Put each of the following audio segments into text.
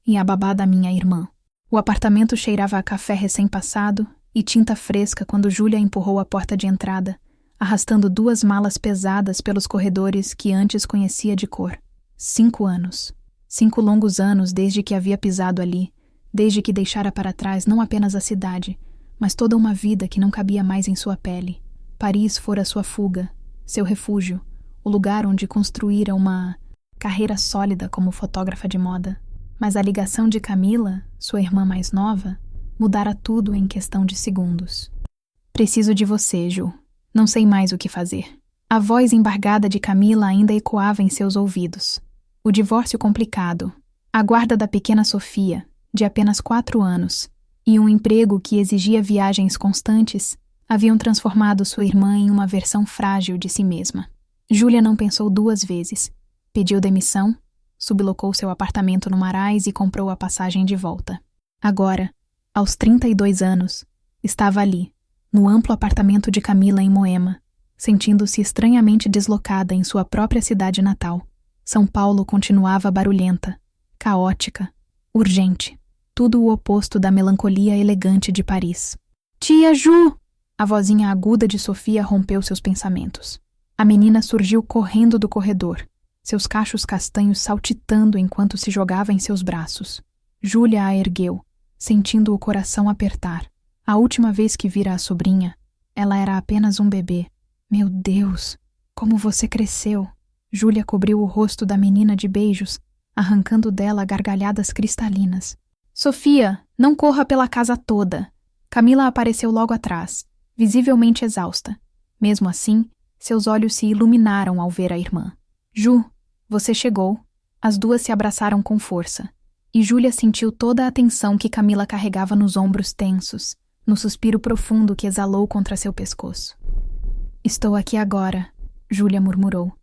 e a babá da minha irmã. O apartamento cheirava a café recém-passado e tinta fresca quando Júlia empurrou a porta de entrada, arrastando 2 malas pesadas pelos corredores que antes conhecia de cor. 5 anos. 5 longos anos desde que havia pisado ali, desde que deixara para trás não apenas a cidade, mas toda uma vida que não cabia mais em sua pele. Paris fora sua fuga, seu refúgio, o lugar onde construíra uma carreira sólida como fotógrafa de moda. Mas a ligação de Camila, sua irmã mais nova, mudara tudo em questão de segundos. Preciso de você, Ju. Não sei mais o que fazer. A voz embargada de Camila ainda ecoava em seus ouvidos. O divórcio complicado, a guarda da pequena Sofia, de apenas 4 anos, e um emprego que exigia viagens constantes, haviam transformado sua irmã em uma versão frágil de si mesma. Júlia não pensou 2 vezes. Pediu demissão, sublocou seu apartamento no Marais e comprou a passagem de volta. Agora, aos 32 anos, estava ali, no amplo apartamento de Camila em Moema, sentindo-se estranhamente deslocada em sua própria cidade natal. São Paulo continuava barulhenta, caótica, urgente, tudo o oposto da melancolia elegante de Paris. Tia Ju! A vozinha aguda de Sofia rompeu seus pensamentos. A menina surgiu correndo do corredor, seus cachos castanhos saltitando enquanto se jogava em seus braços. Júlia a ergueu, sentindo o coração apertar. A última vez que vira a sobrinha, ela era apenas um bebê. Meu Deus, como você cresceu! Júlia cobriu o rosto da menina de beijos, arrancando dela gargalhadas cristalinas. Sofia, não corra pela casa toda. Camila apareceu logo atrás, visivelmente exausta. Mesmo assim, seus olhos se iluminaram ao ver a irmã. Ju, você chegou. As 2 se abraçaram com força, e Júlia sentiu toda a atenção que Camila carregava nos ombros tensos, no suspiro profundo que exalou contra seu pescoço. Estou aqui agora, Júlia murmurou.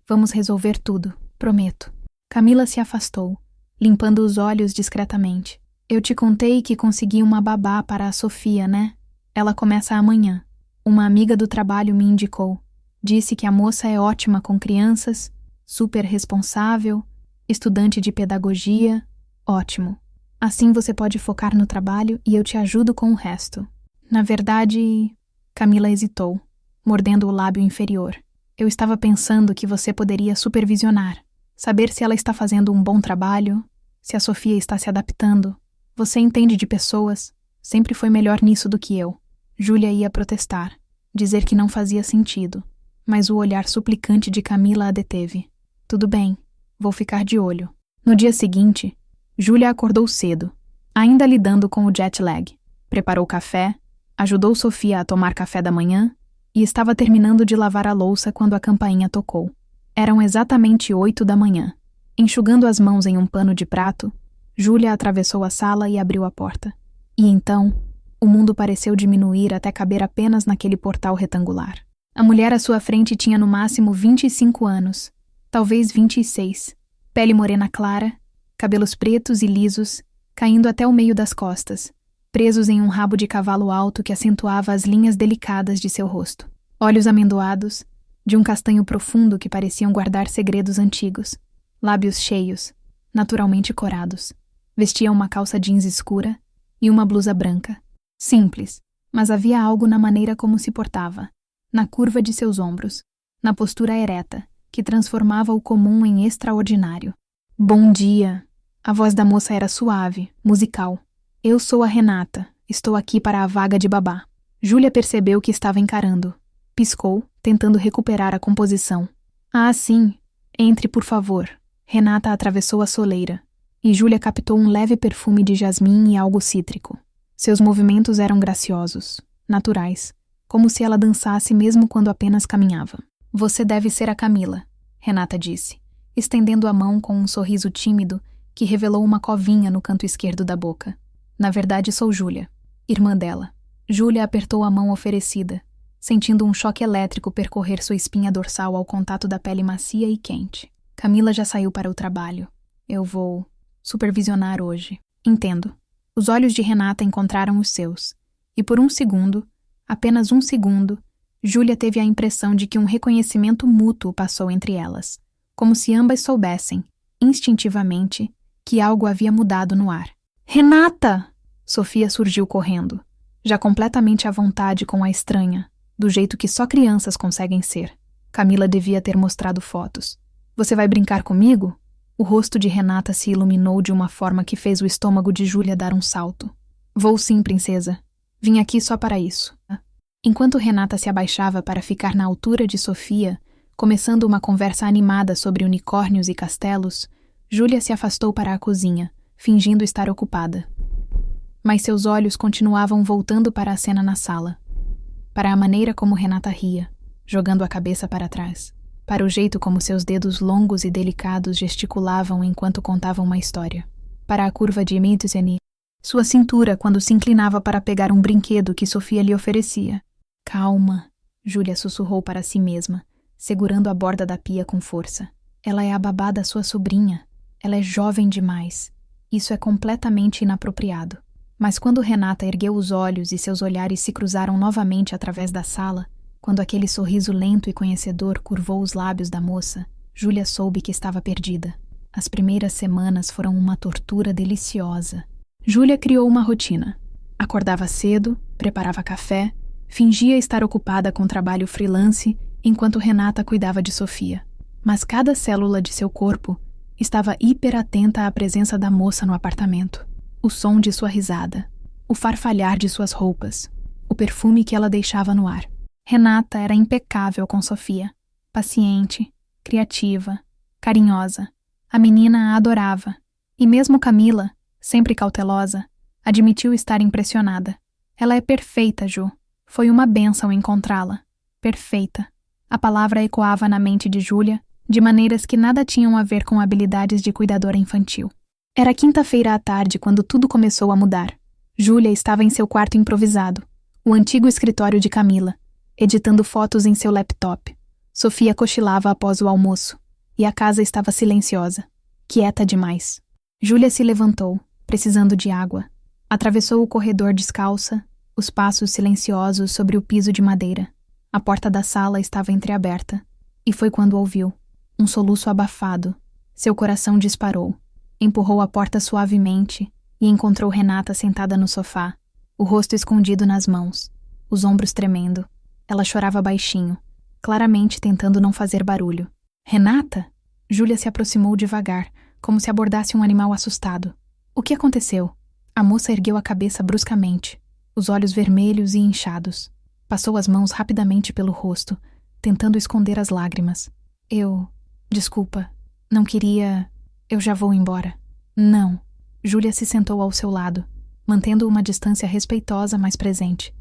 Vamos resolver tudo, prometo. Camila se afastou, limpando os olhos discretamente. Eu te contei que consegui uma babá para a Sofia, né? Ela começa amanhã. Uma amiga do trabalho me indicou. Disse que a moça é ótima com crianças, super responsável, estudante de pedagogia. Ótimo. Assim você pode focar no trabalho e eu te ajudo com o resto. Na verdade... Camila hesitou, mordendo o lábio inferior. Eu estava pensando que você poderia supervisionar. Saber se ela está fazendo um bom trabalho, se a Sofia está se adaptando. Você entende de pessoas, sempre foi melhor nisso do que eu. Júlia ia protestar, dizer que não fazia sentido, mas o olhar suplicante de Camila a deteve. Tudo bem, vou ficar de olho. No dia seguinte, Júlia acordou cedo, ainda lidando com o jet lag. Preparou café, ajudou Sofia a tomar café da manhã e estava terminando de lavar a louça quando a campainha tocou. Eram exatamente 8 da manhã. Enxugando as mãos em um pano de prato, Júlia atravessou a sala e abriu a porta. E então, o mundo pareceu diminuir até caber apenas naquele portal retangular. A mulher à sua frente tinha no máximo 25 anos, talvez 26. Pele morena clara, cabelos pretos e lisos, caindo até o meio das costas, presos em um rabo de cavalo alto que acentuava as linhas delicadas de seu rosto. Olhos amendoados, de um castanho profundo que pareciam guardar segredos antigos. Lábios cheios, naturalmente corados. Vestia uma calça jeans escura e uma blusa branca. Simples, mas havia algo na maneira como se portava, na curva de seus ombros, na postura ereta, que transformava o comum em extraordinário. Bom dia! A voz da moça era suave, musical. Eu sou a Renata, estou aqui para a vaga de babá. Júlia percebeu que estava encarando. Piscou, tentando recuperar a composição. Ah, sim. Entre, por favor. Renata atravessou a soleira, e Júlia captou um leve perfume de jasmim e algo cítrico. Seus movimentos eram graciosos, naturais, como se ela dançasse mesmo quando apenas caminhava. Você deve ser a Camila, Renata disse, estendendo a mão com um sorriso tímido que revelou uma covinha no canto esquerdo da boca. Na verdade, sou Júlia, irmã dela. Júlia apertou a mão oferecida, sentindo um choque elétrico percorrer sua espinha dorsal ao contato da pele macia e quente. Camila já saiu para o trabalho. Eu vou supervisionar hoje. Entendo. Os olhos de Renata encontraram os seus, e por um segundo, apenas um segundo, Júlia teve a impressão de que um reconhecimento mútuo passou entre elas, como se ambas soubessem, instintivamente, que algo havia mudado no ar. Renata! Sofia surgiu correndo, já completamente à vontade com a estranha, do jeito que só crianças conseguem ser. Camila devia ter mostrado fotos. Você vai brincar comigo? O rosto de Renata se iluminou de uma forma que fez o estômago de Júlia dar um salto. Vou sim, princesa. Vim aqui só para isso. Enquanto Renata se abaixava para ficar na altura de Sofia, começando uma conversa animada sobre unicórnios e castelos, Júlia se afastou para a cozinha, fingindo estar ocupada. Mas seus olhos continuavam voltando para a cena na sala. Para a maneira como Renata ria, jogando a cabeça para trás. Para o jeito como seus dedos longos e delicados gesticulavam enquanto contavam uma história. Para a curva de Mitseni, sua cintura quando se inclinava para pegar um brinquedo que Sofia lhe oferecia. Calma, Júlia sussurrou para si mesma, segurando a borda da pia com força. Ela é a babá da sua sobrinha. Ela é jovem demais. Isso é completamente inapropriado. Mas quando Renata ergueu os olhos e seus olhares se cruzaram novamente através da sala, quando aquele sorriso lento e conhecedor curvou os lábios da moça, Júlia soube que estava perdida. As primeiras semanas foram uma tortura deliciosa. Júlia criou uma rotina. Acordava cedo, preparava café, fingia estar ocupada com trabalho freelance, enquanto Renata cuidava de Sofia. Mas cada célula de seu corpo estava hiperatenta à presença da moça no apartamento. O som de sua risada, o farfalhar de suas roupas, o perfume que ela deixava no ar. Renata era impecável com Sofia, paciente, criativa, carinhosa. A menina a adorava, e mesmo Camila, sempre cautelosa, admitiu estar impressionada. Ela é perfeita, Ju. Foi uma bênção encontrá-la. Perfeita. A palavra ecoava na mente de Júlia, de maneiras que nada tinham a ver com habilidades de cuidadora infantil. Era quinta-feira à tarde quando tudo começou a mudar. Júlia estava em seu quarto improvisado, o antigo escritório de Camila, editando fotos em seu laptop. Sofia cochilava após o almoço, e a casa estava silenciosa, quieta demais. Júlia se levantou, precisando de água. Atravessou o corredor descalça, os passos silenciosos sobre o piso de madeira. A porta da sala estava entreaberta, e foi quando ouviu um soluço abafado. Seu coração disparou. Empurrou a porta suavemente e encontrou Renata sentada no sofá, o rosto escondido nas mãos, os ombros tremendo. Ela chorava baixinho, claramente tentando não fazer barulho. Renata? Júlia se aproximou devagar, como se abordasse um animal assustado. O que aconteceu? A moça ergueu a cabeça bruscamente, os olhos vermelhos e inchados. Passou as mãos rapidamente pelo rosto, tentando esconder as lágrimas. Desculpa, não queria... Eu já vou embora. Não. Júlia se sentou ao seu lado, mantendo uma distância respeitosa, mas presente.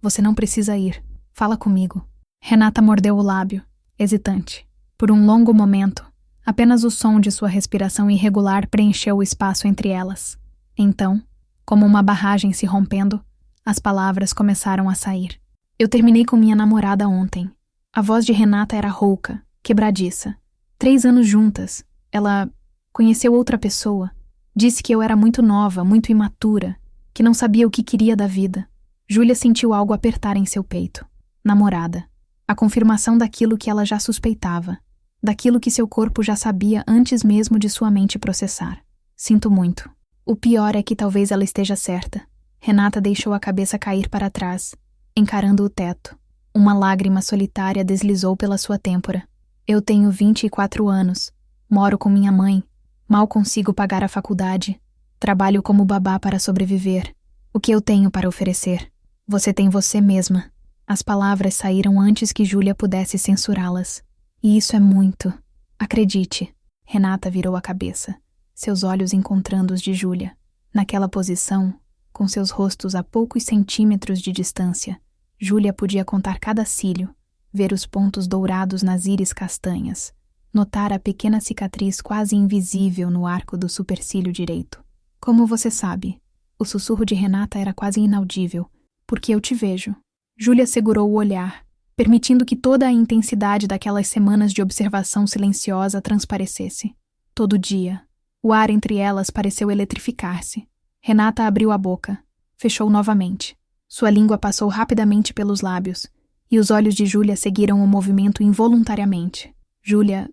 Você não precisa ir. Fala comigo. Renata mordeu o lábio, hesitante. Por um longo momento, apenas o som de sua respiração irregular preencheu o espaço entre elas. Então, como uma barragem se rompendo, as palavras começaram a sair. Eu terminei com minha namorada ontem. A voz de Renata era rouca, quebradiça. 3 anos juntas. Ela conheceu outra pessoa. Disse que eu era muito nova, muito imatura, que não sabia o que queria da vida. Júlia sentiu algo apertar em seu peito. Namorada. A confirmação daquilo que ela já suspeitava. Daquilo que seu corpo já sabia antes mesmo de sua mente processar. Sinto muito. O pior é que talvez ela esteja certa. Renata deixou a cabeça cair para trás, encarando o teto. Uma lágrima solitária deslizou pela sua têmpora. Eu tenho 24 anos. Moro com minha mãe. Mal consigo pagar a faculdade. Trabalho como babá para sobreviver. O que eu tenho para oferecer? Você tem você mesma. As palavras saíram antes que Júlia pudesse censurá-las. E isso é muito. Acredite. Renata virou a cabeça, seus olhos encontrando os de Júlia. Naquela posição, com seus rostos a poucos centímetros de distância, Júlia podia contar cada cílio, ver os pontos dourados nas íris castanhas, notar a pequena cicatriz quase invisível no arco do supercílio direito. Como você sabe? O sussurro de Renata era quase inaudível. Porque eu te vejo. Júlia segurou o olhar, permitindo que toda a intensidade daquelas semanas de observação silenciosa transparecesse. Todo dia. O ar entre elas pareceu eletrificar-se. Renata abriu a boca. Fechou novamente. Sua língua passou rapidamente pelos lábios, e os olhos de Júlia seguiram o movimento involuntariamente. Júlia,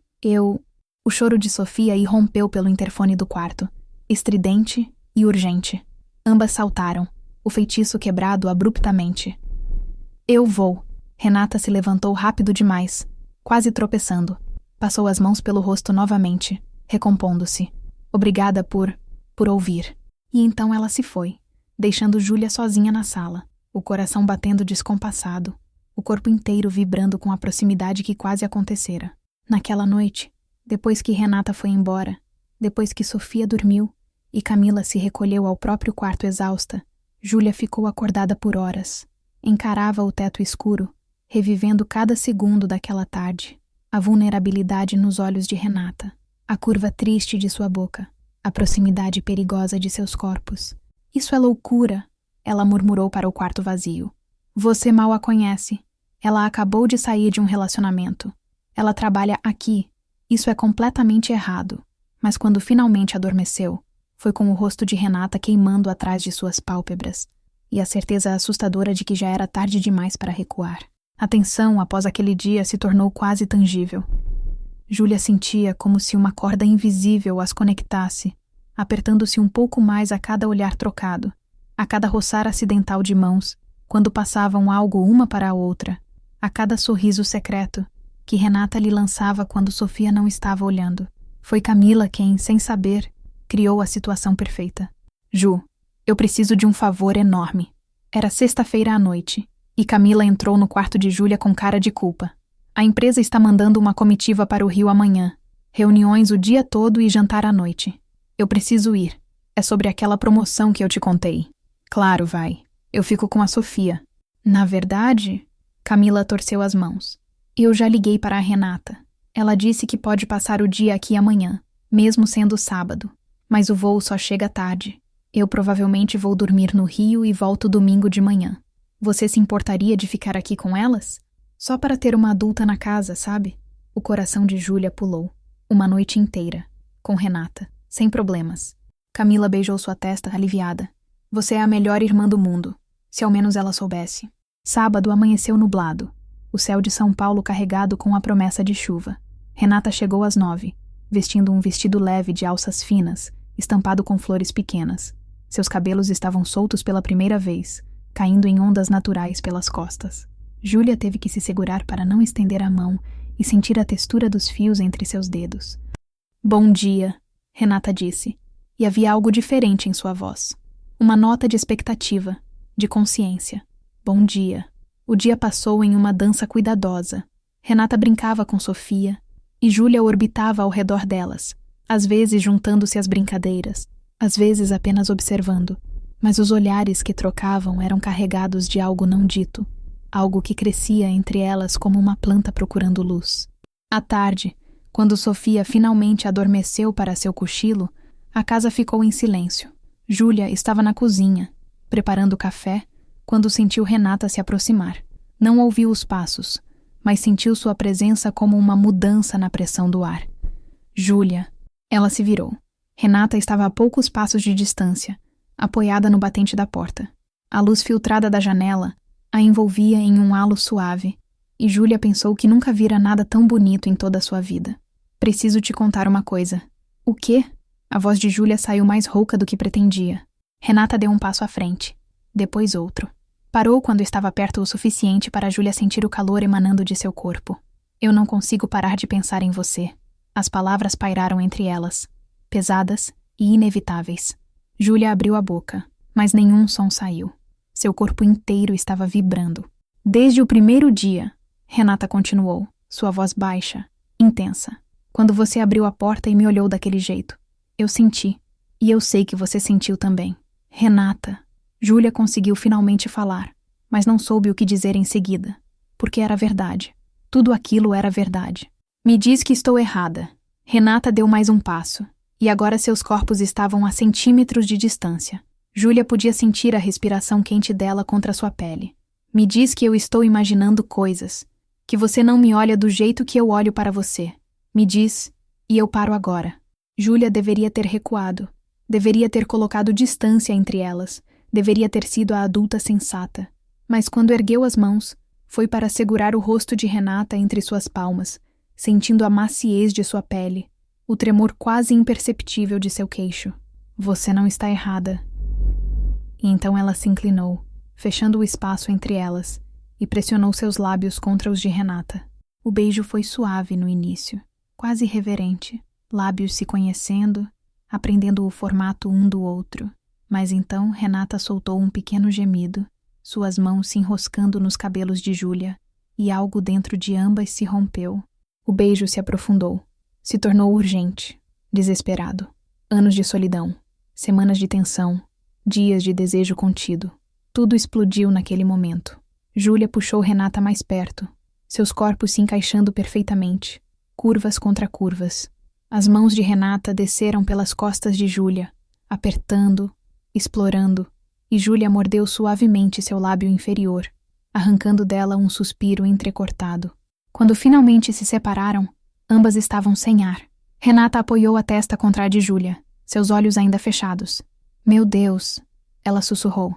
O choro de Sofia irrompeu pelo interfone do quarto, estridente e urgente. Ambas saltaram, o feitiço quebrado abruptamente. Eu vou. Renata se levantou rápido demais, quase tropeçando. Passou as mãos pelo rosto novamente, recompondo-se. Obrigada por ouvir. E então ela se foi, deixando Júlia sozinha na sala, o coração batendo descompassado, o corpo inteiro vibrando com a proximidade que quase acontecera. Naquela noite, depois que Renata foi embora, depois que Sofia dormiu e Camila se recolheu ao próprio quarto exausta, Júlia ficou acordada por horas. Encarava o teto escuro, revivendo cada segundo daquela tarde, a vulnerabilidade nos olhos de Renata, a curva triste de sua boca, a proximidade perigosa de seus corpos. Isso é loucura, ela murmurou para o quarto vazio. Você mal a conhece. Ela acabou de sair de um relacionamento. Ela trabalha aqui. Isso é completamente errado. Mas quando finalmente adormeceu, foi com o rosto de Renata queimando atrás de suas pálpebras, e a certeza assustadora de que já era tarde demais para recuar. A tensão após aquele dia se tornou quase tangível. Júlia sentia como se uma corda invisível as conectasse, apertando-se um pouco mais a cada olhar trocado, a cada roçar acidental de mãos, quando passavam algo uma para a outra, a cada sorriso secreto que Renata lhe lançava quando Sofia não estava olhando. Foi Camila quem, sem saber, criou a situação perfeita. Ju, eu preciso de um favor enorme. Era sexta-feira à noite, e Camila entrou no quarto de Júlia com cara de culpa. A empresa está mandando uma comitiva para o Rio amanhã. Reuniões o dia todo e jantar à noite. Eu preciso ir. É sobre aquela promoção que eu te contei. Claro, vai. Eu fico com a Sofia. Na verdade, Camila torceu as mãos. Eu já liguei para a Renata. Ela disse que pode passar o dia aqui amanhã, mesmo sendo sábado. Mas o voo só chega tarde. Eu provavelmente vou dormir no Rio e volto domingo de manhã. Você se importaria de ficar aqui com elas? Só para ter uma adulta na casa, sabe? O coração de Júlia pulou. Uma noite inteira. Com Renata. Sem problemas. Camila beijou sua testa, aliviada. Você é a melhor irmã do mundo. Se ao menos ela soubesse. Sábado amanheceu nublado. O céu de São Paulo carregado com a promessa de chuva. Renata chegou às 9, vestindo um vestido leve de alças finas, estampado com flores pequenas. Seus cabelos estavam soltos pela primeira vez, caindo em ondas naturais pelas costas. Júlia teve que se segurar para não estender a mão e sentir a textura dos fios entre seus dedos. Bom dia, Renata disse, e havia algo diferente em sua voz. Uma nota de expectativa, de consciência. Bom dia. O dia passou em uma dança cuidadosa. Renata brincava com Sofia, e Júlia orbitava ao redor delas, às vezes juntando-se às brincadeiras, às vezes apenas observando, mas os olhares que trocavam eram carregados de algo não dito, algo que crescia entre elas como uma planta procurando luz. À tarde, quando Sofia finalmente adormeceu para seu cochilo, a casa ficou em silêncio. Júlia estava na cozinha, preparando café, quando sentiu Renata se aproximar. Não ouviu os passos, mas sentiu sua presença como uma mudança na pressão do ar. Júlia. Ela se virou. Renata estava a poucos passos de distância, apoiada no batente da porta. A luz filtrada da janela a envolvia em um halo suave, e Júlia pensou que nunca vira nada tão bonito em toda a sua vida. Preciso te contar uma coisa. O quê? A voz de Júlia saiu mais rouca do que pretendia. Renata deu um passo à frente, depois outro. Parou quando estava perto o suficiente para Júlia sentir o calor emanando de seu corpo. Eu não consigo parar de pensar em você. As palavras pairaram entre elas, pesadas e inevitáveis. Júlia abriu a boca, mas nenhum som saiu. Seu corpo inteiro estava vibrando. Desde o primeiro dia, Renata continuou, sua voz baixa, intensa. Quando você abriu a porta e me olhou daquele jeito, eu senti, e eu sei que você sentiu também. Renata. Júlia conseguiu finalmente falar, mas não soube o que dizer em seguida, porque era verdade. Tudo aquilo era verdade. Me diz que estou errada. Renata deu mais um passo, e agora seus corpos estavam a centímetros de distância. Júlia podia sentir a respiração quente dela contra sua pele. Me diz que eu estou imaginando coisas, que você não me olha do jeito que eu olho para você. Me diz, e eu paro agora. Júlia deveria ter recuado, deveria ter colocado distância entre elas, deveria ter sido a adulta sensata. Mas quando ergueu as mãos, foi para segurar o rosto de Renata entre suas palmas, sentindo a maciez de sua pele, o tremor quase imperceptível de seu queixo. Você não está errada. E então ela se inclinou, fechando o espaço entre elas, e pressionou seus lábios contra os de Renata. O beijo foi suave no início, quase reverente, lábios se conhecendo, aprendendo o formato um do outro. Mas então Renata soltou um pequeno gemido, suas mãos se enroscando nos cabelos de Júlia, e algo dentro de ambas se rompeu. O beijo se aprofundou, se tornou urgente, desesperado. Anos de solidão, semanas de tensão, dias de desejo contido. Tudo explodiu naquele momento. Júlia puxou Renata mais perto, seus corpos se encaixando perfeitamente, curvas contra curvas. As mãos de Renata desceram pelas costas de Júlia, apertando, explorando, e Júlia mordeu suavemente seu lábio inferior, arrancando dela um suspiro entrecortado. Quando finalmente se separaram, ambas estavam sem ar. Renata apoiou a testa contra a de Júlia, seus olhos ainda fechados. Meu Deus, ela sussurrou.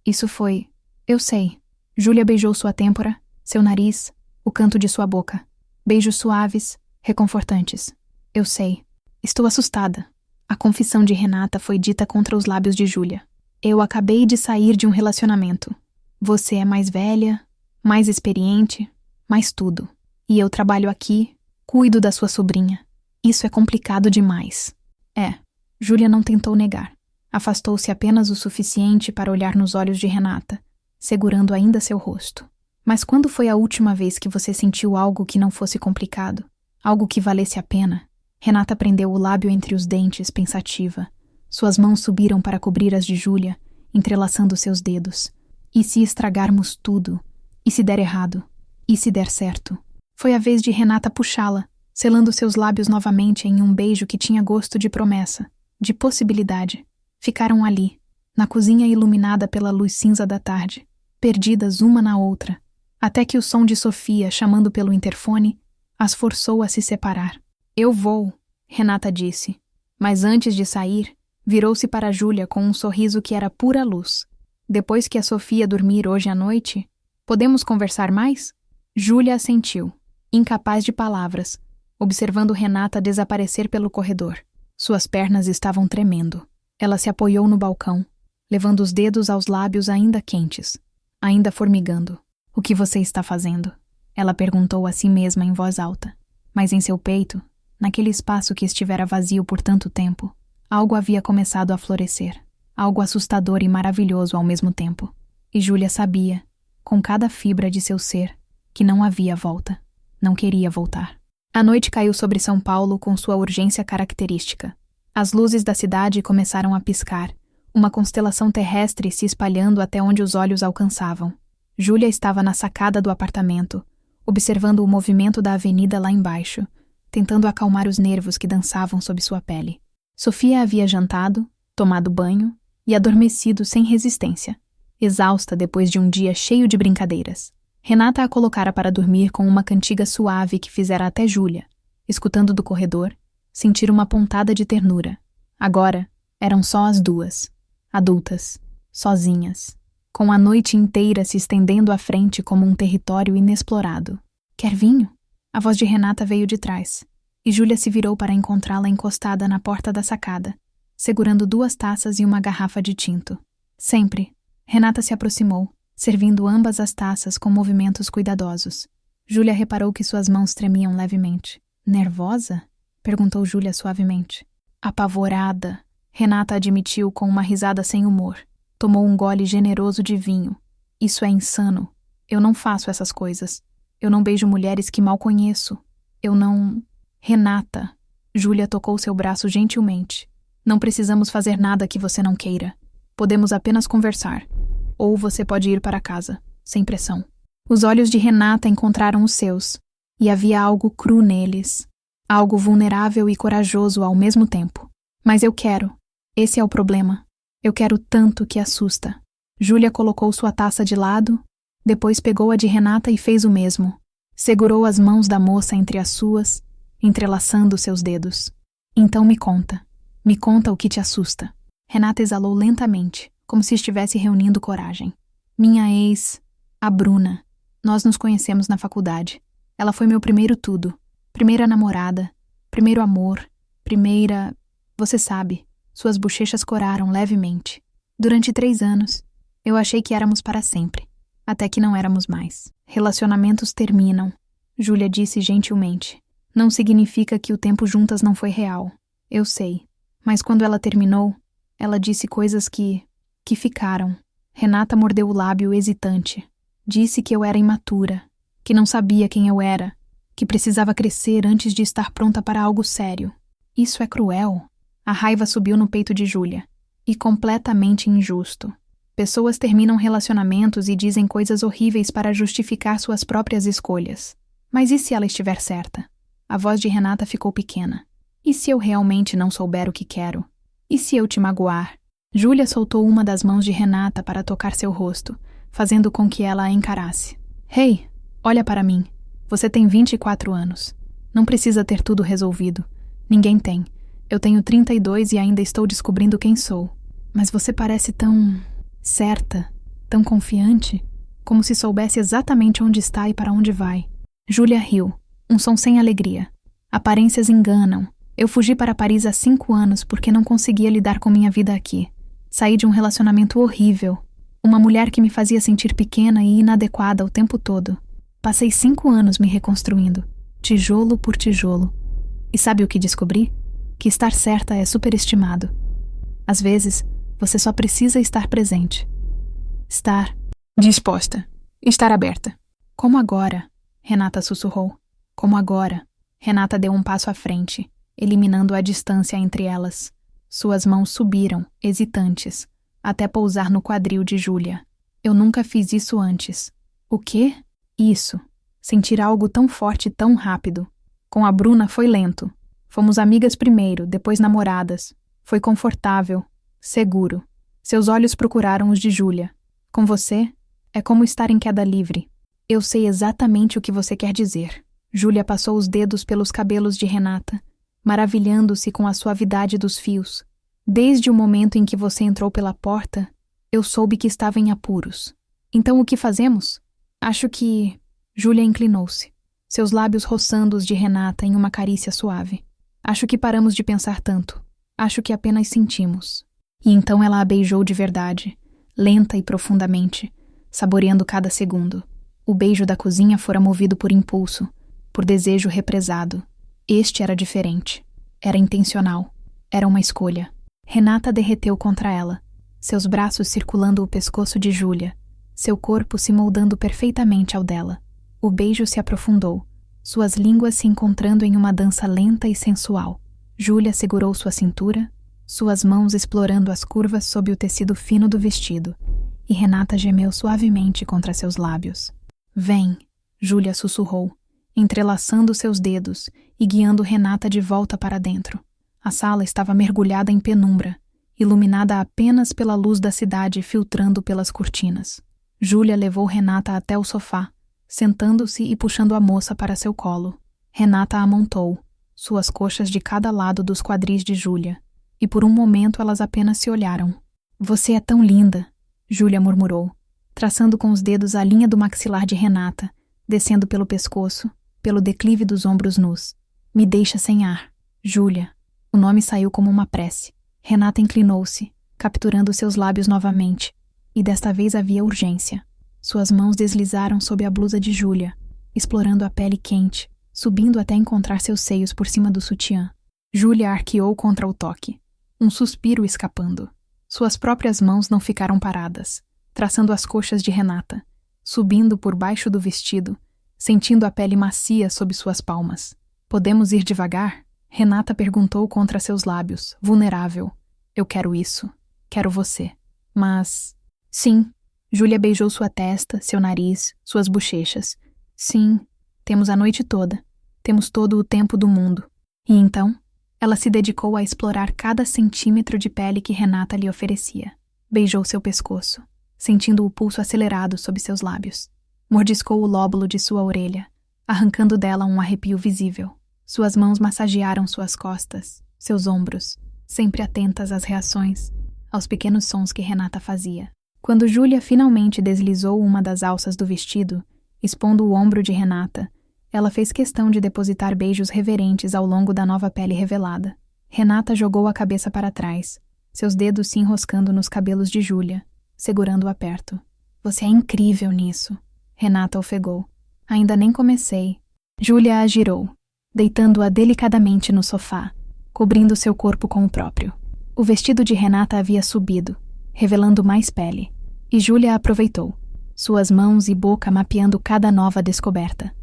Isso foi... Eu sei. Júlia beijou sua têmpora, seu nariz, o canto de sua boca. Beijos suaves, reconfortantes. Eu sei. Estou assustada. A confissão de Renata foi dita contra os lábios de Júlia. Eu acabei de sair de um relacionamento. Você é mais velha, mais experiente, mais tudo. E eu trabalho aqui, cuido da sua sobrinha. Isso é complicado demais. Júlia não tentou negar. Afastou-se apenas o suficiente para olhar nos olhos de Renata, segurando ainda seu rosto. Mas quando foi a última vez que você sentiu algo que não fosse complicado? Algo que valesse a pena? Renata prendeu o lábio entre os dentes, pensativa. Suas mãos subiram para cobrir as de Júlia, entrelaçando seus dedos. E se estragarmos tudo? E se der errado? E se der certo? Foi a vez de Renata puxá-la, selando seus lábios novamente em um beijo que tinha gosto de promessa, de possibilidade. Ficaram ali, na cozinha iluminada pela luz cinza da tarde, perdidas uma na outra, até que o som de Sofia chamando pelo interfone as forçou a se separar. Eu vou, Renata disse, mas antes de sair, virou-se para Júlia com um sorriso que era pura luz. Depois que a Sofia dormir hoje à noite, podemos conversar mais? Júlia assentiu, incapaz de palavras, observando Renata desaparecer pelo corredor. Suas pernas estavam tremendo. Ela se apoiou no balcão, levando os dedos aos lábios ainda quentes, ainda formigando. O que você está fazendo? Ela perguntou a si mesma em voz alta. Mas em seu peito, naquele espaço que estivera vazio por tanto tempo, algo havia começado a florescer. Algo assustador e maravilhoso ao mesmo tempo. E Júlia sabia, com cada fibra de seu ser, que não havia volta. Não queria voltar. A noite caiu sobre São Paulo com sua urgência característica. As luzes da cidade começaram a piscar, uma constelação terrestre se espalhando até onde os olhos alcançavam. Júlia estava na sacada do apartamento, observando o movimento da avenida lá embaixo, tentando acalmar os nervos que dançavam sob sua pele. Sofia havia jantado, tomado banho e adormecido sem resistência, exausta depois de um dia cheio de brincadeiras. Renata a colocara para dormir com uma cantiga suave que fizera até Júlia, escutando do corredor, sentir uma pontada de ternura. Agora, eram só as duas, adultas, sozinhas, com a noite inteira se estendendo à frente como um território inexplorado. Quer vinho? A voz de Renata veio de trás, e Júlia se virou para encontrá-la encostada na porta da sacada, segurando 2 taças e uma garrafa de tinto. Sempre. Renata se aproximou, servindo ambas as taças com movimentos cuidadosos. Júlia reparou que suas mãos tremiam levemente. Nervosa? Perguntou Júlia suavemente. Apavorada, Renata admitiu com uma risada sem humor. Tomou um gole generoso de vinho. Isso é insano. Eu não faço essas coisas. Eu não beijo mulheres que mal conheço. Eu não... Renata. Júlia tocou seu braço gentilmente. Não precisamos fazer nada que você não queira. Podemos apenas conversar. Ou você pode ir para casa, sem pressão. Os olhos de Renata encontraram os seus, e havia algo cru neles. Algo vulnerável e corajoso ao mesmo tempo. Mas eu quero. Esse é o problema. Eu quero tanto que assusta. Júlia colocou sua taça de lado, depois pegou a de Renata e fez o mesmo. Segurou as mãos da moça entre as suas, entrelaçando seus dedos. Então me conta. Me conta o que te assusta. Renata exalou lentamente, como se estivesse reunindo coragem. Minha ex, a Bruna. Nós nos conhecemos na faculdade. Ela foi meu primeiro tudo. Primeira namorada. Primeiro amor, primeira... Você sabe, suas bochechas coraram levemente. Durante 3 anos, eu achei que éramos para sempre. Até que não éramos mais. Relacionamentos terminam, Júlia disse gentilmente. Não significa que o tempo juntas não foi real. Eu sei. Mas quando ela terminou, ela disse coisas que ficaram. Renata mordeu o lábio hesitante. Disse que eu era imatura, que não sabia quem eu era, que precisava crescer antes de estar pronta para algo sério. Isso é cruel. A raiva subiu no peito de Júlia. E completamente injusto. Pessoas terminam relacionamentos e dizem coisas horríveis para justificar suas próprias escolhas. Mas e se ela estiver certa? A voz de Renata ficou pequena. E se eu realmente não souber o que quero? E se eu te magoar? Júlia soltou uma das mãos de Renata para tocar seu rosto, fazendo com que ela a encarasse. Hey, olha para mim. Você tem 24 anos. Não precisa ter tudo resolvido. Ninguém tem. Eu tenho 32 e ainda estou descobrindo quem sou. Mas você parece tão... certa, tão confiante, como se soubesse exatamente onde está e para onde vai. Júlia riu, um som sem alegria. Aparências enganam. Eu fugi para Paris há 5 anos porque não conseguia lidar com minha vida aqui. Saí de um relacionamento horrível. Uma mulher que me fazia sentir pequena e inadequada o tempo todo. Passei 5 anos me reconstruindo, tijolo por tijolo. E sabe o que descobri? Que estar certa é superestimado. Às vezes, você só precisa estar presente. Estar disposta. Estar aberta. Como agora, Renata sussurrou. Como agora. Renata deu um passo à frente, eliminando a distância entre elas. Suas mãos subiram, hesitantes, até pousar no quadril de Júlia. Eu nunca fiz isso antes. O quê? Isso. Sentir algo tão forte tão rápido. Com a Bruna foi lento. Fomos amigas primeiro, depois namoradas. Foi confortável, seguro. Seus olhos procuraram os de Júlia. Com você, é como estar em queda livre. Eu sei exatamente o que você quer dizer. Júlia passou os dedos pelos cabelos de Renata, maravilhando-se com a suavidade dos fios. Desde o momento em que você entrou pela porta, eu soube que estava em apuros. Então o que fazemos? Acho que... Júlia inclinou-se, seus lábios roçando os de Renata em uma carícia suave. Acho que paramos de pensar tanto. Acho que apenas sentimos. E então ela a beijou de verdade, lenta e profundamente, saboreando cada segundo. O beijo da cozinha fora movido por impulso, por desejo represado. Este era diferente. Era intencional. Era uma escolha. Renata derreteu contra ela, seus braços circulando o pescoço de Júlia, seu corpo se moldando perfeitamente ao dela. O beijo se aprofundou, suas línguas se encontrando em uma dança lenta e sensual. Júlia segurou sua cintura, suas mãos explorando as curvas sob o tecido fino do vestido, e Renata gemeu suavemente contra seus lábios. Vem, Júlia sussurrou, entrelaçando seus dedos e guiando Renata de volta para dentro. A sala estava mergulhada em penumbra, iluminada apenas pela luz da cidade filtrando pelas cortinas. Júlia levou Renata até o sofá, sentando-se e puxando a moça para seu colo. Renata a montou, suas coxas de cada lado dos quadris de Júlia, e por um momento elas apenas se olharam. Você é tão linda, Júlia murmurou, traçando com os dedos a linha do maxilar de Renata, descendo pelo pescoço, pelo declive dos ombros nus. Me deixa sem ar. Júlia. O nome saiu como uma prece. Renata inclinou-se, capturando seus lábios novamente, e desta vez havia urgência. Suas mãos deslizaram sob a blusa de Júlia, explorando a pele quente, subindo até encontrar seus seios por cima do sutiã. Júlia arqueou contra o toque, um suspiro escapando. Suas próprias mãos não ficaram paradas, traçando as coxas de Renata, subindo por baixo do vestido, sentindo a pele macia sob suas palmas. Podemos ir devagar? Renata perguntou contra seus lábios, vulnerável. Eu quero isso. Quero você. Mas... Sim. Júlia beijou sua testa, seu nariz, suas bochechas. Sim. Temos a noite toda. Temos todo o tempo do mundo. E então, ela se dedicou a explorar cada centímetro de pele que Renata lhe oferecia. Beijou seu pescoço, sentindo o pulso acelerado sob seus lábios. Mordiscou o lóbulo de sua orelha, arrancando dela um arrepio visível. Suas mãos massagearam suas costas, seus ombros, sempre atentas às reações, aos pequenos sons que Renata fazia. Quando Júlia finalmente deslizou uma das alças do vestido, expondo o ombro de Renata, Ela fez questão de depositar beijos reverentes ao longo da nova pele revelada. Renata jogou a cabeça para trás, seus dedos se enroscando nos cabelos de Júlia, segurando-a perto. Você é incrível nisso. Renata ofegou. Ainda nem comecei. Júlia a girou, deitando-a delicadamente no sofá, cobrindo seu corpo com o próprio. O vestido de Renata havia subido, revelando mais pele, e Júlia aproveitou, suas mãos e boca mapeando cada nova descoberta.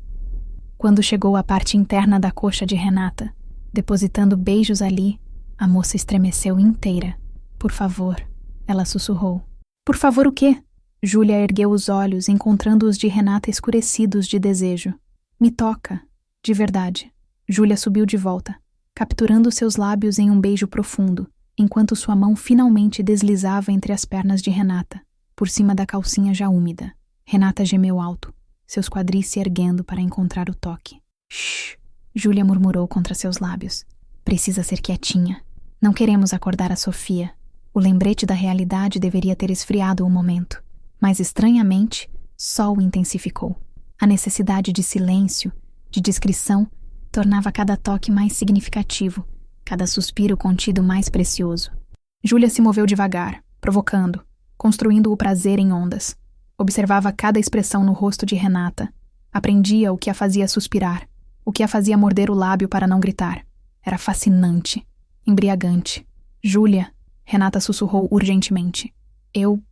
Quando chegou à parte interna da coxa de Renata, depositando beijos ali, a moça estremeceu inteira. Por favor, ela sussurrou. Por favor o quê? Júlia ergueu os olhos, encontrando-os de Renata escurecidos de desejo. Me toca, de verdade. Júlia subiu de volta, capturando seus lábios em um beijo profundo, enquanto sua mão finalmente deslizava entre as pernas de Renata, por cima da calcinha já úmida. Renata gemeu alto, seus quadris se erguendo para encontrar o toque. Shhh! Júlia murmurou contra seus lábios. Precisa ser quietinha. Não queremos acordar a Sofia. O lembrete da realidade deveria ter esfriado o momento. Mas, estranhamente, só o intensificou. A necessidade de silêncio, de discrição, tornava cada toque mais significativo, cada suspiro contido mais precioso. Júlia se moveu devagar, provocando, construindo o prazer em ondas. Observava cada expressão no rosto de Renata. Aprendia o que a fazia suspirar, o que a fazia morder o lábio para não gritar. Era fascinante, embriagante. Júlia, Renata sussurrou urgentemente. Eu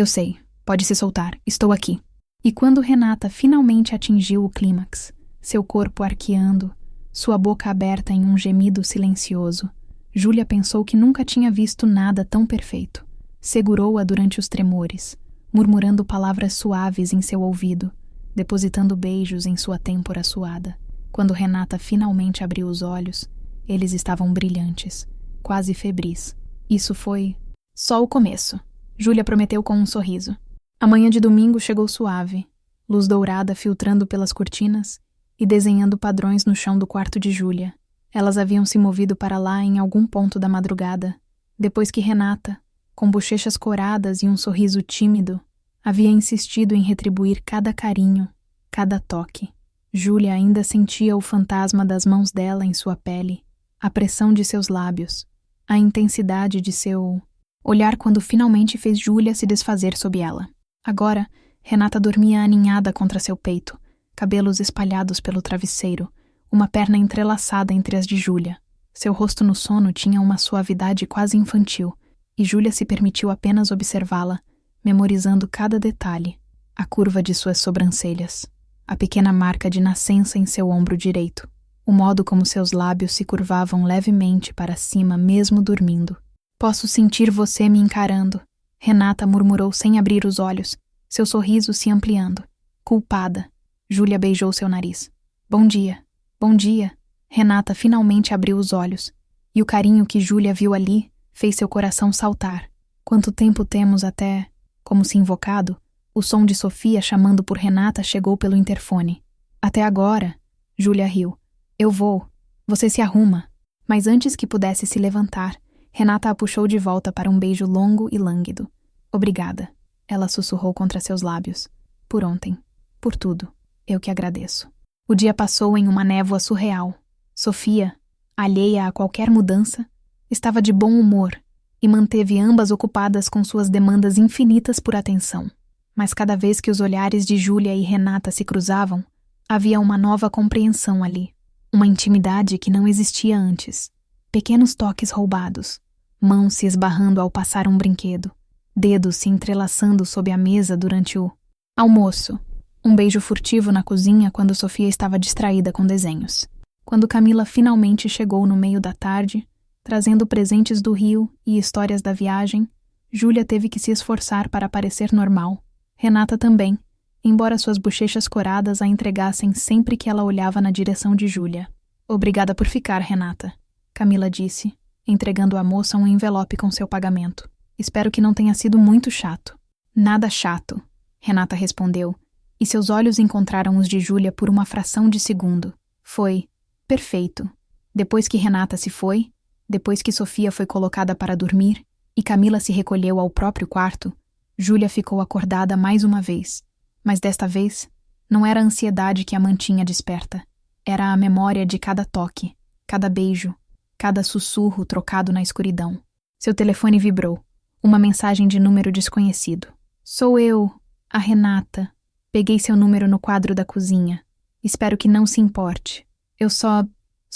sei, pode se soltar, estou aqui. E quando Renata finalmente atingiu o clímax, seu corpo arqueando, sua boca aberta em um gemido silencioso, Júlia pensou que nunca tinha visto nada tão perfeito. Segurou-a durante os tremores, murmurando palavras suaves em seu ouvido, depositando beijos em sua têmpora suada. Quando Renata finalmente abriu os olhos, eles estavam brilhantes, quase febris. Isso foi só o começo, Júlia prometeu com um sorriso. A manhã de domingo chegou suave, luz dourada filtrando pelas cortinas e desenhando padrões no chão do quarto de Júlia. Elas haviam se movido para lá em algum ponto da madrugada, depois que Renata, com bochechas coradas e um sorriso tímido, havia insistido em retribuir cada carinho, cada toque. Júlia ainda sentia o fantasma das mãos dela em sua pele, a pressão de seus lábios, a intensidade de seu olhar quando finalmente fez Júlia se desfazer sob ela. Agora, Renata dormia aninhada contra seu peito, cabelos espalhados pelo travesseiro, uma perna entrelaçada entre as de Júlia. Seu rosto no sono tinha uma suavidade quase infantil, e Júlia se permitiu apenas observá-la, memorizando cada detalhe, a curva de suas sobrancelhas, a pequena marca de nascença em seu ombro direito, o modo como seus lábios se curvavam levemente para cima mesmo dormindo. Posso sentir você me encarando, Renata murmurou sem abrir os olhos, seu sorriso se ampliando. Culpada. Júlia beijou seu nariz. Bom dia. Bom dia. Renata finalmente abriu os olhos, e o carinho que Júlia viu ali fez seu coração saltar. Quanto tempo temos até... Como se invocado, o som de Sofia chamando por Renata chegou pelo interfone. Até agora, Júlia riu. Eu vou. Você se arruma. Mas antes que pudesse se levantar, Renata a puxou de volta para um beijo longo e lânguido. Obrigada, ela sussurrou contra seus lábios. Por ontem. Por tudo. Eu que agradeço. O dia passou em uma névoa surreal. Sofia, alheia a qualquer mudança, estava de bom humor e manteve ambas ocupadas com suas demandas infinitas por atenção. Mas cada vez que os olhares de Júlia e Renata se cruzavam, havia uma nova compreensão ali. Uma intimidade que não existia antes. Pequenos toques roubados, mãos se esbarrando ao passar um brinquedo, dedos se entrelaçando sob a mesa durante o almoço, um beijo furtivo na cozinha quando Sofia estava distraída com desenhos. Quando Camila finalmente chegou no meio da tarde, trazendo presentes do Rio e histórias da viagem, Júlia teve que se esforçar para parecer normal. Renata também, embora suas bochechas coradas a entregassem sempre que ela olhava na direção de Júlia. Obrigada por ficar, Renata, Camila disse, entregando à moça um envelope com seu pagamento. Espero que não tenha sido muito chato. Nada chato, Renata respondeu, e seus olhos encontraram os de Júlia por uma fração de segundo. Foi perfeito. Depois que Renata se foi, depois que Sofia foi colocada para dormir e Camila se recolheu ao próprio quarto, Júlia ficou acordada mais uma vez, mas desta vez Não era a ansiedade que a mantinha desperta. Era a memória de cada toque, cada beijo, cada sussurro trocado na escuridão. Seu telefone vibrou. Uma mensagem de número desconhecido. Sou eu, a Renata. Peguei seu número no quadro da cozinha. Espero que não se importe. Eu só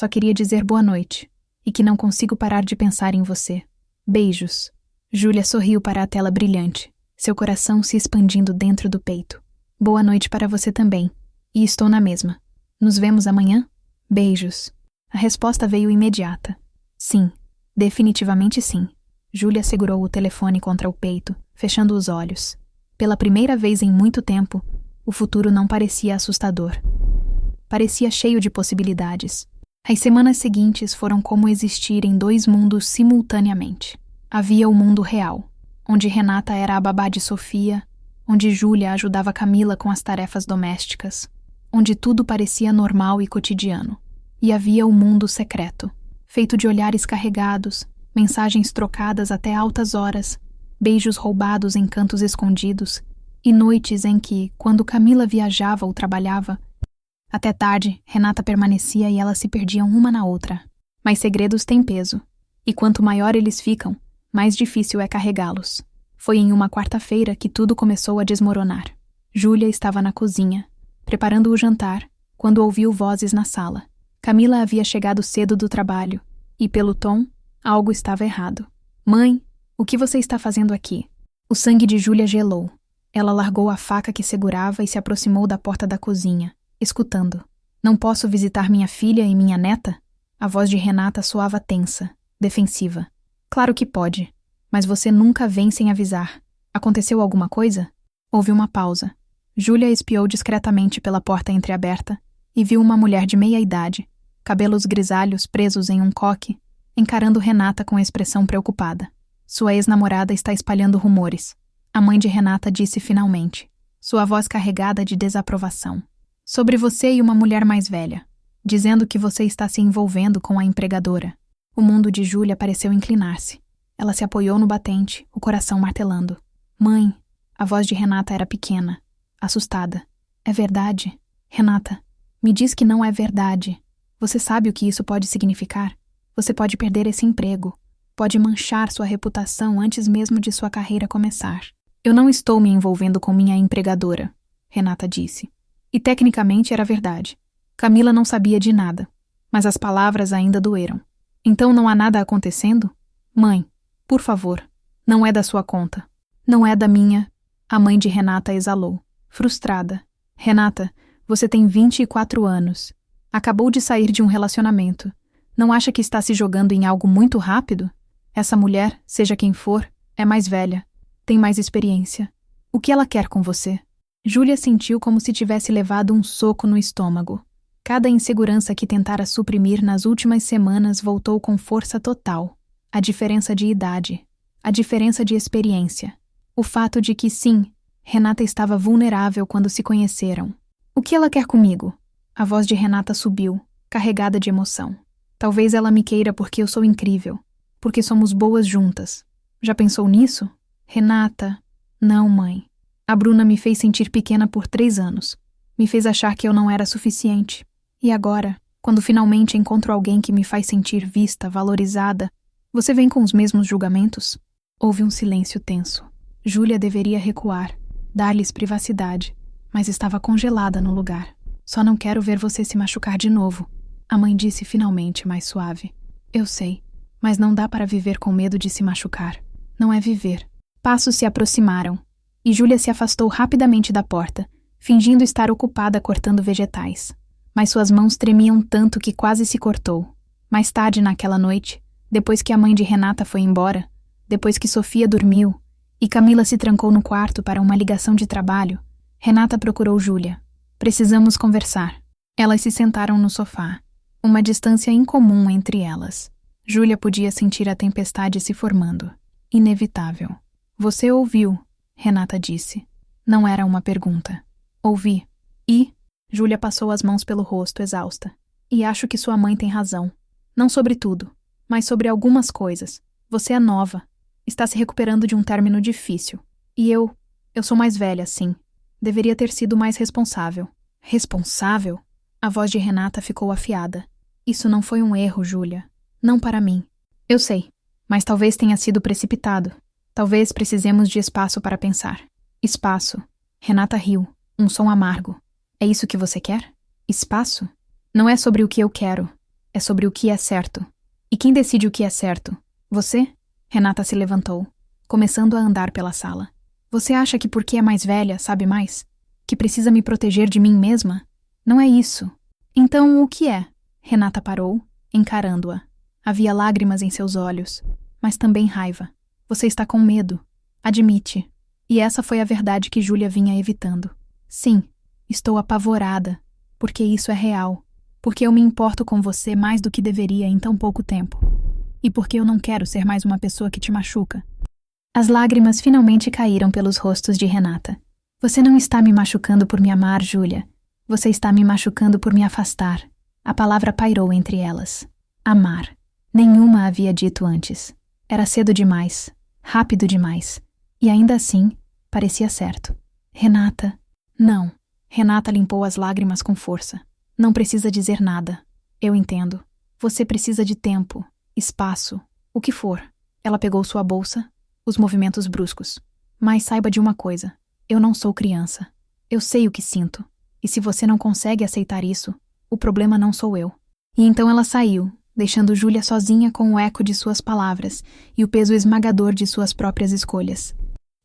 queria dizer boa noite. E que não consigo parar de pensar em você. Beijos. Júlia sorriu para a tela brilhante, seu coração se expandindo dentro do peito. Boa noite para você também. E estou na mesma. Nos vemos amanhã? Beijos. A resposta veio imediata. Sim, definitivamente sim. Júlia segurou o telefone contra o peito, fechando os olhos. Pela primeira vez em muito tempo, o futuro não parecia assustador. Parecia cheio de possibilidades. As semanas seguintes foram como existir em dois mundos simultaneamente. Havia o mundo real, onde Renata era a babá de Sofia, onde Júlia ajudava Camila com as tarefas domésticas, onde tudo parecia normal e cotidiano. E havia o mundo secreto, feito de olhares carregados, mensagens trocadas até altas horas, beijos roubados em cantos escondidos, e noites em que, quando Camila viajava ou trabalhava, até tarde, Renata permanecia e elas se perdiam uma na outra. Mas segredos têm peso, e quanto maior eles ficam, mais difícil é carregá-los. Foi em uma quarta-feira que tudo começou a desmoronar. Júlia estava na cozinha, preparando o jantar, quando ouviu vozes na sala. Camila havia chegado cedo do trabalho, e pelo tom, algo estava errado. Mãe, o que você está fazendo aqui? O sangue de Júlia gelou. Ela largou a faca que segurava e se aproximou da porta da cozinha, escutando. Não posso visitar minha filha e minha neta? A voz de Renata soava tensa, defensiva. Claro que pode, mas você nunca vem sem avisar. Aconteceu alguma coisa? Houve uma pausa. Júlia espiou discretamente pela porta entreaberta e viu uma mulher de meia idade, cabelos grisalhos presos em um coque, encarando Renata com expressão preocupada. Sua ex-namorada está espalhando rumores. A mãe de Renata disse finalmente, sua voz carregada de desaprovação. Sobre você e uma mulher mais velha, dizendo que você está se envolvendo com a empregadora. O mundo de Júlia pareceu inclinar-se. Ela se apoiou no batente, o coração martelando. Mãe, a voz de Renata era pequena, assustada. É verdade? Renata, me diz que não é verdade. Você sabe o que isso pode significar? Você pode perder esse emprego. Pode manchar sua reputação antes mesmo de sua carreira começar. Eu não estou me envolvendo com minha empregadora, Renata disse. E tecnicamente era verdade. Camila não sabia de nada, mas as palavras ainda doeram. Então não há nada acontecendo? Mãe, por favor, não é da sua conta. Não é da minha. A mãe de Renata exalou, frustrada. Renata, você tem 24 anos. Acabou de sair de um relacionamento. Não acha que está se jogando em algo muito rápido? Essa mulher, seja quem for, é mais velha, tem mais experiência. O que ela quer com você? Júlia sentiu como se tivesse levado um soco no estômago. Cada insegurança que tentara suprimir nas últimas semanas voltou com força total. A diferença de idade, a diferença de experiência. O fato de que, sim, Renata estava vulnerável quando se conheceram. O que ela quer comigo? A voz de Renata subiu, carregada de emoção. Talvez ela me queira porque eu sou incrível, porque somos boas juntas. Já pensou nisso? Renata. Não, mãe. A Bruna me fez sentir pequena por 3 anos. Me fez achar que eu não era suficiente. E agora, quando finalmente encontro alguém que me faz sentir vista, valorizada, você vem com os mesmos julgamentos? Houve um silêncio tenso. Júlia deveria recuar, dar-lhes privacidade, mas estava congelada no lugar. Só não quero ver você se machucar de novo, a mãe disse finalmente, mais suave. Eu sei, mas não dá para viver com medo de se machucar. Não é viver. Passos se aproximaram, e Júlia se afastou rapidamente da porta, fingindo estar ocupada cortando vegetais. Mas suas mãos tremiam tanto que quase se cortou. Mais tarde naquela noite, depois que a mãe de Renata foi embora, depois que Sofia dormiu, e Camila se trancou no quarto para uma ligação de trabalho, Renata procurou Júlia. Precisamos conversar. Elas se sentaram no sofá, uma distância incomum entre elas. Júlia podia sentir a tempestade se formando. Inevitável. Você ouviu, Renata disse. Não era uma pergunta. Ouvi. E? Júlia passou as mãos pelo rosto, exausta. E acho que sua mãe tem razão. Não sobre tudo, mas sobre algumas coisas. Você é nova. Está se recuperando de um término difícil. E eu sou mais velha, sim. Deveria ter sido mais responsável. Responsável? A voz de Renata ficou afiada. Isso não foi um erro, Júlia. Não para mim. Eu sei, mas talvez tenha sido precipitado. Talvez precisemos de espaço para pensar. Espaço. Renata riu, um som amargo. É isso que você quer? Espaço? Não é sobre o que eu quero. É sobre o que é certo. E quem decide o que é certo? Você? Renata se levantou, começando a andar pela sala. Você acha que porque é mais velha, sabe mais? Que precisa me proteger de mim mesma? Não é isso. Então, o que é? Renata parou, encarando-a. Havia lágrimas em seus olhos, mas também raiva. Você está com medo. Admite. E essa foi a verdade que Júlia vinha evitando. Sim, estou apavorada, porque isso é real. Porque eu me importo com você mais do que deveria em tão pouco tempo. E porque eu não quero ser mais uma pessoa que te machuca. As lágrimas finalmente caíram pelos rostos de Renata. Você não está me machucando por me amar, Júlia. Você está me machucando por me afastar. A palavra pairou entre elas. Amar. Nenhuma havia dito antes. Era cedo demais. Rápido demais. E ainda assim, parecia certo. Renata. Não. Renata limpou as lágrimas com força. Não precisa dizer nada. Eu entendo. Você precisa de tempo, espaço, o que for. Ela pegou sua bolsa, os movimentos bruscos. Mas saiba de uma coisa. Eu não sou criança. Eu sei o que sinto. E se você não consegue aceitar isso, o problema não sou eu. E então ela saiu, deixando Júlia sozinha com o eco de suas palavras e o peso esmagador de suas próprias escolhas.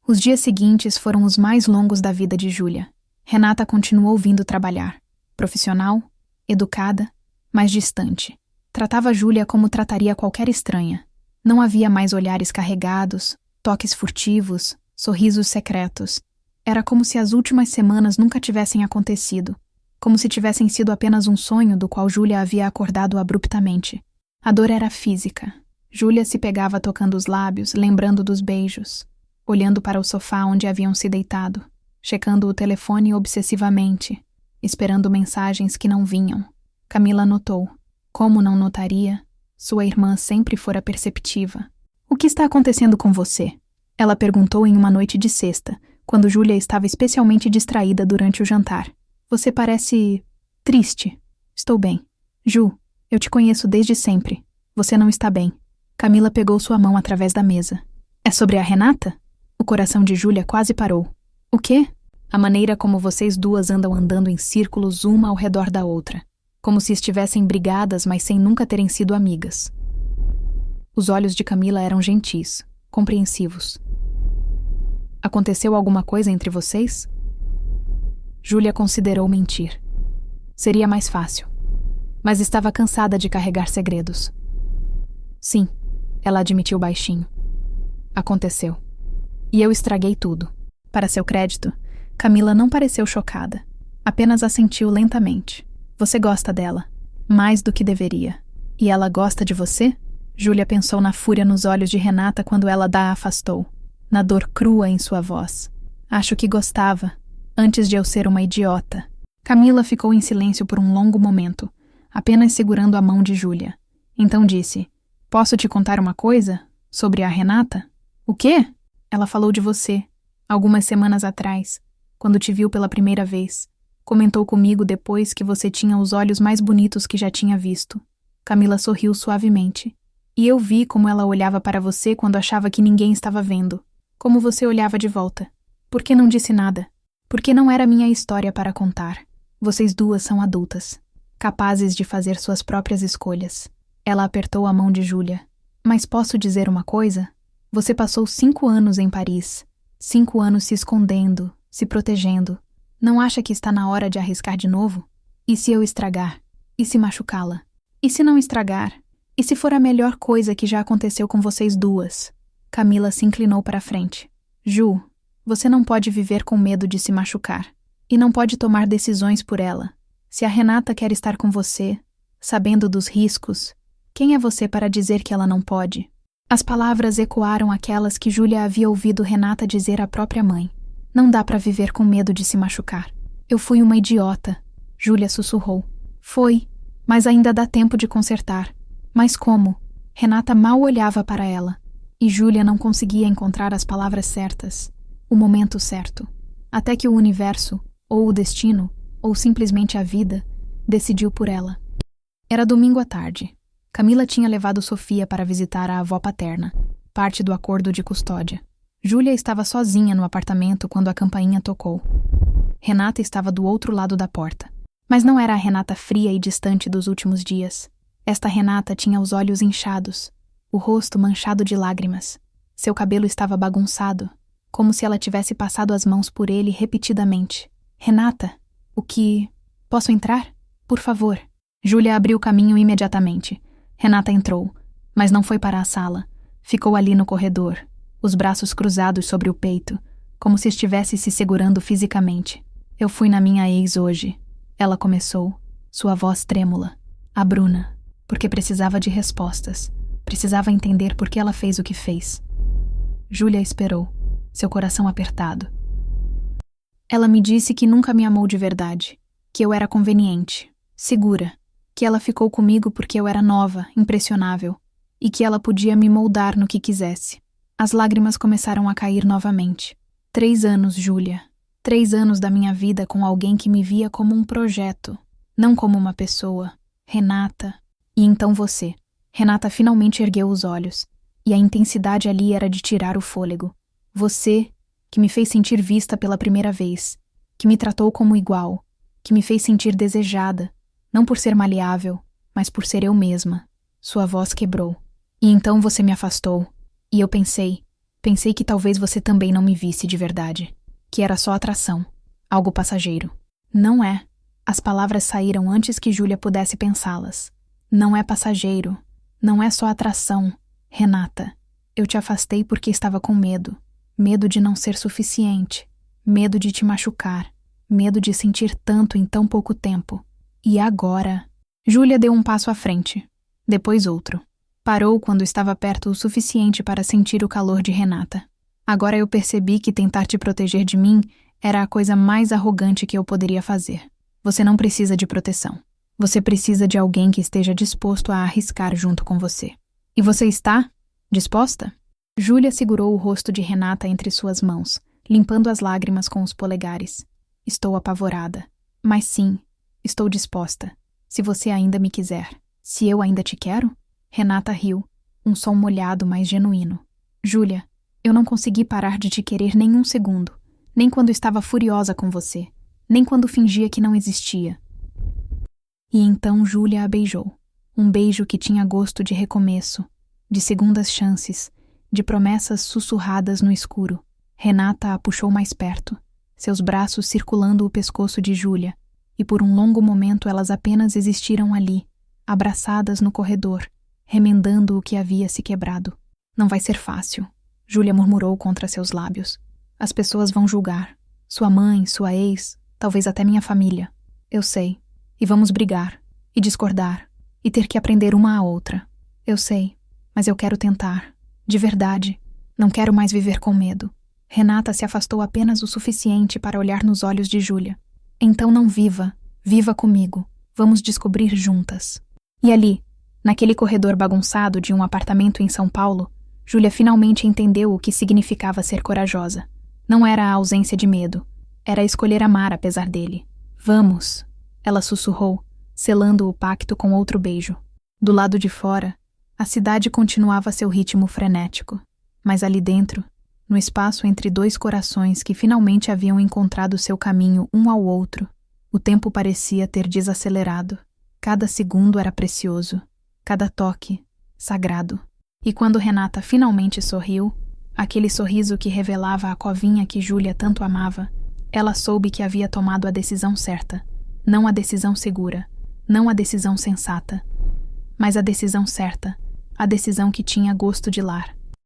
Os dias seguintes foram os mais longos da vida de Júlia. Renata continuou vindo trabalhar. Profissional, educada, mas distante. Tratava Júlia como trataria qualquer estranha. Não havia mais olhares carregados, toques furtivos, sorrisos secretos. Era como se as últimas semanas nunca tivessem acontecido. Como se tivessem sido apenas um sonho do qual Júlia havia acordado abruptamente. A dor era física. Júlia se pegava tocando os lábios, lembrando dos beijos. Olhando para o sofá onde haviam se deitado. Checando o telefone obsessivamente. Esperando mensagens que não vinham. Camila notou. Como não notaria? Sua irmã sempre fora perceptiva. O que está acontecendo com você? Ela perguntou em uma noite de sexta, quando Júlia estava especialmente distraída durante o jantar. Você parece... triste. Estou bem. Ju, eu te conheço desde sempre. Você não está bem. Camila pegou sua mão através da mesa. É sobre a Renata? O coração de Júlia quase parou. O quê? A maneira como vocês duas andam andando em círculos uma ao redor da outra. Como se estivessem brigadas, mas sem nunca terem sido amigas. Os olhos de Camila eram gentis, compreensivos. Aconteceu alguma coisa entre vocês? Júlia considerou mentir. Seria mais fácil. Mas estava cansada de carregar segredos. Sim, ela admitiu baixinho. Aconteceu. E eu estraguei tudo. Para seu crédito, Camila não pareceu chocada. Apenas assentiu lentamente. Você gosta dela. Mais do que deveria. E ela gosta de você? Júlia pensou na fúria nos olhos de Renata quando ela a afastou. Na dor crua em sua voz. Acho que gostava. Antes de eu ser uma idiota. Camila ficou em silêncio por um longo momento, apenas segurando a mão de Júlia. Então disse, posso te contar uma coisa? Sobre a Renata? O quê? Ela falou de você, algumas semanas atrás, quando te viu pela primeira vez. Comentou comigo depois que você tinha os olhos mais bonitos que já tinha visto. Camila sorriu suavemente. E eu vi como ela olhava para você quando achava que ninguém estava vendo. Como você olhava de volta. Por que não disse nada? Porque não era minha história para contar. Vocês duas são adultas, capazes de fazer suas próprias escolhas. Ela apertou a mão de Júlia. Mas posso dizer uma coisa? Você passou 5 anos em Paris. 5 anos se escondendo, se protegendo. Não acha que está na hora de arriscar de novo? E se eu estragar? E se machucá-la? E se não estragar? E se for a melhor coisa que já aconteceu com vocês duas? Camila se inclinou para a frente. Ju, você não pode viver com medo de se machucar. E não pode tomar decisões por ela. Se a Renata quer estar com você, sabendo dos riscos, quem é você para dizer que ela não pode? As palavras ecoaram aquelas que Júlia havia ouvido Renata dizer à própria mãe. Não dá para viver com medo de se machucar. Eu fui uma idiota. Júlia sussurrou. Foi, mas ainda dá tempo de consertar. Mas como? Renata mal olhava para ela. E Júlia não conseguia encontrar as palavras certas. O momento certo. Até que o universo, ou o destino, ou simplesmente a vida, decidiu por ela. Era domingo à tarde. Camila tinha levado Sofia para visitar a avó paterna, parte do acordo de custódia. Júlia estava sozinha no apartamento quando a campainha tocou. Renata estava do outro lado da porta. Mas não era a Renata fria e distante dos últimos dias. Esta Renata tinha os olhos inchados, o rosto manchado de lágrimas. Seu cabelo estava bagunçado, como se ela tivesse passado as mãos por ele repetidamente. Renata, o que... Posso entrar? Por favor. Júlia abriu o caminho imediatamente. Renata entrou, mas não foi para a sala. Ficou ali no corredor, os braços cruzados sobre o peito, como se estivesse se segurando fisicamente. Eu fui na minha ex hoje. Ela começou, sua voz trêmula. A Bruna, porque precisava de respostas. Precisava entender por que ela fez o que fez. Júlia esperou, seu coração apertado. Ela me disse que nunca me amou de verdade, que eu era conveniente, segura, que ela ficou comigo porque eu era nova, impressionável, e que ela podia me moldar no que quisesse. As lágrimas começaram a cair novamente. 3 anos, Júlia. 3 anos da minha vida com alguém que me via como um projeto, não como uma pessoa. Renata. E então você. Renata finalmente ergueu os olhos, e a intensidade ali era de tirar o fôlego. Você, que me fez sentir vista pela primeira vez, que me tratou como igual, que me fez sentir desejada, não por ser maleável, mas por ser eu mesma. Sua voz quebrou. E então você me afastou, e eu pensei que talvez você também não me visse de verdade. Que era só atração, algo passageiro. Não é. As palavras saíram antes que Júlia pudesse pensá-las. Não é passageiro. Não é só atração. Renata, eu te afastei porque estava com medo. Medo de não ser suficiente. Medo de te machucar. Medo de sentir tanto em tão pouco tempo. E agora? Júlia deu um passo à frente. Depois outro. Parou quando estava perto o suficiente para sentir o calor de Renata. Agora eu percebi que tentar te proteger de mim era a coisa mais arrogante que eu poderia fazer. Você não precisa de proteção. Você precisa de alguém que esteja disposto a arriscar junto com você. E você está? Disposta? Júlia segurou o rosto de Renata entre suas mãos, limpando as lágrimas com os polegares. Estou apavorada. Mas sim, estou disposta. Se você ainda me quiser. Se eu ainda te quero? Renata riu, um som molhado, mas genuíno. Júlia, eu não consegui parar de te querer nem um segundo, nem quando estava furiosa com você, nem quando fingia que não existia. E então Júlia a beijou. Um beijo que tinha gosto de recomeço, de segundas chances, de promessas sussurradas no escuro. Renata a puxou mais perto, seus braços circulando o pescoço de Júlia, e por um longo momento elas apenas existiram ali, abraçadas no corredor, remendando o que havia se quebrado. Não vai ser fácil, Júlia murmurou contra seus lábios. As pessoas vão julgar. Sua mãe, sua ex, talvez até minha família. Eu sei. E vamos brigar, e discordar, e ter que aprender uma à outra. Eu sei, mas eu quero tentar. De verdade. Não quero mais viver com medo. Renata se afastou apenas o suficiente para olhar nos olhos de Júlia. Então não viva. Viva comigo. Vamos descobrir juntas. E ali, naquele corredor bagunçado de um apartamento em São Paulo, Júlia finalmente entendeu o que significava ser corajosa. Não era a ausência de medo. Era escolher amar apesar dele. Vamos, ela sussurrou, selando o pacto com outro beijo. Do lado de fora, a cidade continuava seu ritmo frenético. Mas ali dentro, no espaço entre 2 corações que finalmente haviam encontrado seu caminho um ao outro, o tempo parecia ter desacelerado. Cada segundo era precioso, cada toque, sagrado. E quando Renata finalmente sorriu, aquele sorriso que revelava a covinha que Júlia tanto amava, ela soube que havia tomado a decisão certa, não a decisão segura, não a decisão sensata, mas a decisão certa, a decisão que tinha gosto de lar.